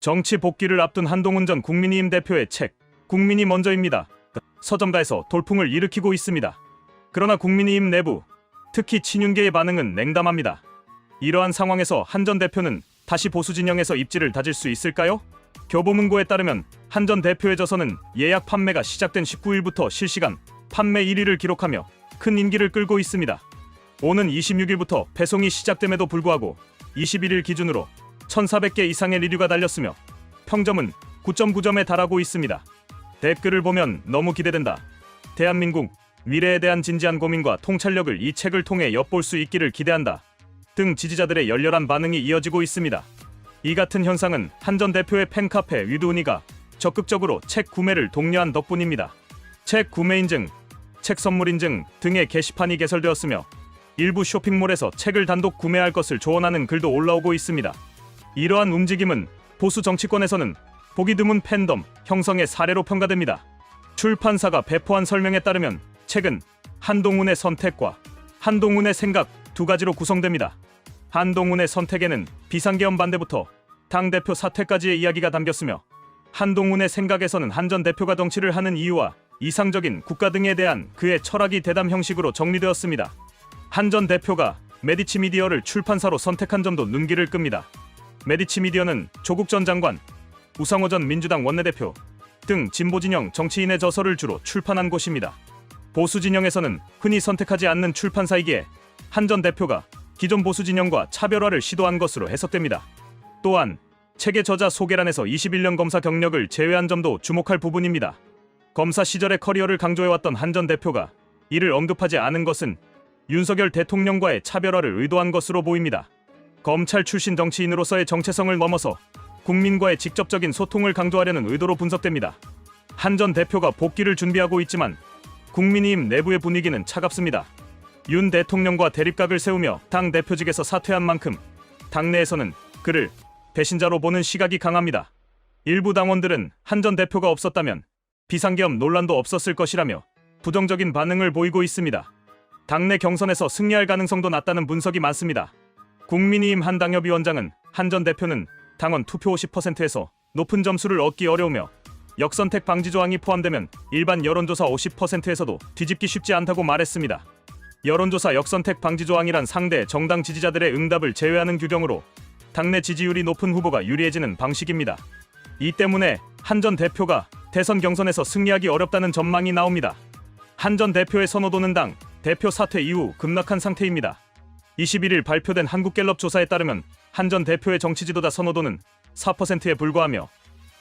정치 복귀를 앞둔 한동훈 전 국민의힘 대표의 책 국민이 먼저입니다. 서점가에서 돌풍을 일으키고 있습니다. 그러나 국민의힘 내부, 특히 친윤계의 반응은 냉담합니다. 이러한 상황에서 한 전 대표는 다시 보수 진영에서 입지를 다질 수 있을까요? 교보문고에 따르면 한 전 대표의 저서는 예약 판매가 시작된 19일부터 실시간 판매 1위를 기록하며 큰 인기를 끌고 있습니다. 오는 26일부터 배송이 시작됨에도 불구하고 21일 기준으로 1,400개 이상의 리뷰가 달렸으며 평점은 9.9점에 달하고 있습니다. 댓글을 보면 너무 기대된다. 대한민국 미래에 대한 진지한 고민과 통찰력을 이 책을 통해 엿볼 수 있기를 기대한다. 등 지지자들의 열렬한 반응이 이어지고 있습니다. 이 같은 현상은 한 전 대표의 팬카페 위드우니가 적극적으로 책 구매를 독려한 덕분입니다. 책 구매 인증, 책 선물 인증 등의 게시판이 개설되었으며 일부 쇼핑몰에서 책을 단독 구매할 것을 조언하는 글도 올라오고 있습니다. 이러한 움직임은 보수 정치권에서는 보기 드문 팬덤 형성의 사례로 평가됩니다. 출판사가 배포한 설명에 따르면 책은 한동훈의 선택과 한동훈의 생각 두 가지로 구성됩니다. 한동훈의 선택에는 비상계엄 반대부터 당대표 사퇴까지의 이야기가 담겼으며 한동훈의 생각에서는 한 전 대표가 정치를 하는 이유와 이상적인 국가 등에 대한 그의 철학이 대담 형식으로 정리되었습니다. 한 전 대표가 메디치 미디어를 출판사로 선택한 점도 눈길을 끕니다. 메디치 미디어는 조국 전 장관, 우상호 전 민주당 원내대표 등 진보진영 정치인의 저서를 주로 출판한 곳입니다. 보수 진영에서는 흔히 선택하지 않는 출판사이기에 한 전 대표가 기존 보수 진영과 차별화를 시도한 것으로 해석됩니다. 또한 책의 저자 소개란에서 21년 검사 경력을 제외한 점도 주목할 부분입니다. 검사 시절의 커리어를 강조해왔던 한 전 대표가 이를 언급하지 않은 것은 윤석열 대통령과의 차별화를 의도한 것으로 보입니다. 검찰 출신 정치인으로서의 정체성을 넘어서 국민과의 직접적인 소통을 강조하려는 의도로 분석됩니다. 한 전 대표가 복귀를 준비하고 있지만 국민의힘 내부의 분위기는 차갑습니다. 윤 대통령과 대립각을 세우며 당 대표직에서 사퇴한 만큼 당내에서는 그를 배신자로 보는 시각이 강합니다. 일부 당원들은 한 전 대표가 없었다면 비상계엄 논란도 없었을 것이라며 부정적인 반응을 보이고 있습니다. 당내 경선에서 승리할 가능성도 낮다는 분석이 많습니다. 국민의힘 한 당협위원장은 한 전 대표는 당원 투표 50%에서 높은 점수를 얻기 어려우며 역선택 방지 조항이 포함되면 일반 여론조사 50%에서도 뒤집기 쉽지 않다고 말했습니다. 여론조사 역선택 방지 조항이란 상대 정당 지지자들의 응답을 제외하는 규정으로 당내 지지율이 높은 후보가 유리해지는 방식입니다. 이 때문에 한 전 대표가 대선 경선에서 승리하기 어렵다는 전망이 나옵니다. 한 전 대표의 선호도는 당 대표 사퇴 이후 급락한 상태입니다. 21일 발표된 한국갤럽 조사에 따르면 한 전 대표의 정치지도자 선호도는 4%에 불과하며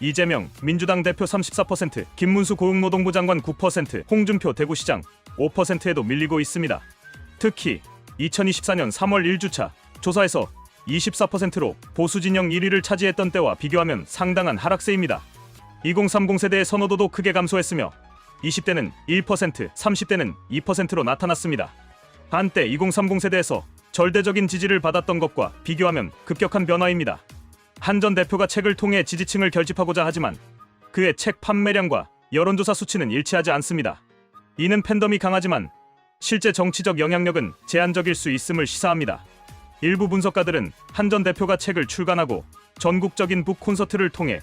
이재명 민주당 대표 34%, 김문수 고용노동부 장관 9%, 홍준표 대구시장 5%에도 밀리고 있습니다. 특히 2024년 3월 1주차 조사에서 24%로 보수 진영 1위를 차지했던 때와 비교하면 상당한 하락세입니다. 2030 세대의 선호도도 크게 감소했으며 20대는 1%, 30대는 2%로 나타났습니다. 한때 2030 세대에서 절대적인 지지를 받았던 것과 비교하면 급격한 변화입니다. 한 전 대표가 책을 통해 지지층을 결집하고자 하지만 그의 책 판매량과 여론조사 수치는 일치하지 않습니다. 이는 팬덤이 강하지만 실제 정치적 영향력은 제한적일 수 있음을 시사합니다. 일부 분석가들은 한 전 대표가 책을 출간하고 전국적인 북 콘서트를 통해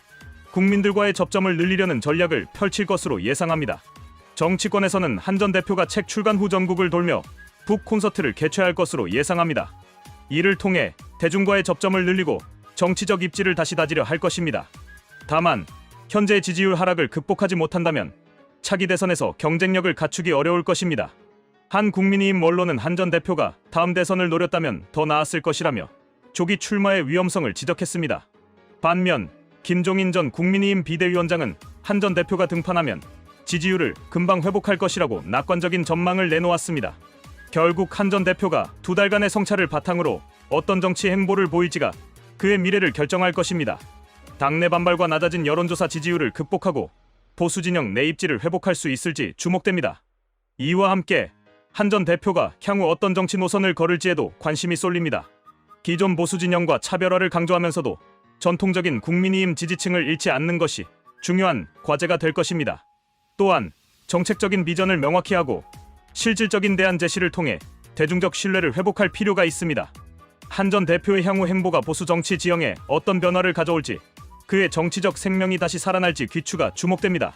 국민들과의 접점을 늘리려는 전략을 펼칠 것으로 예상합니다. 정치권에서는 한 전 대표가 책 출간 후 전국을 돌며 북 콘서트를 개최할 것으로 예상합니다. 이를 통해 대중과의 접점을 늘리고 정치적 입지를 다시 다지려 할 것입니다. 다만 현재 지지율 하락을 극복하지 못한다면 차기 대선에서 경쟁력을 갖추기 어려울 것입니다. 한 국민의힘 언론은 한 전 대표가 다음 대선을 노렸다면 더 나았을 것이라며 조기 출마의 위험성을 지적했습니다. 반면 김종인 전 국민의힘 비대위원장은 한 전 대표가 등판하면 지지율을 금방 회복할 것이라고 낙관적인 전망을 내놓았습니다. 결국 한 전 대표가 두 달간의 성찰을 바탕으로 어떤 정치 행보를 보일지가 그의 미래를 결정할 것입니다. 당내 반발과 낮아진 여론조사 지지율을 극복하고 보수 진영 내 입지를 회복할 수 있을지 주목됩니다. 이와 함께 한 전 대표가 향후 어떤 정치 노선을 걸을지에도 관심이 쏠립니다. 기존 보수 진영과 차별화를 강조하면서도 전통적인 국민의힘 지지층을 잃지 않는 것이 중요한 과제가 될 것입니다. 또한 정책적인 비전을 명확히 하고 실질적인 대안 제시를 통해 대중적 신뢰를 회복할 필요가 있습니다. 한 전 대표의 향후 행보가 보수 정치 지형에 어떤 변화를 가져올지 그의 정치적 생명이 다시 살아날지 귀추가 주목됩니다.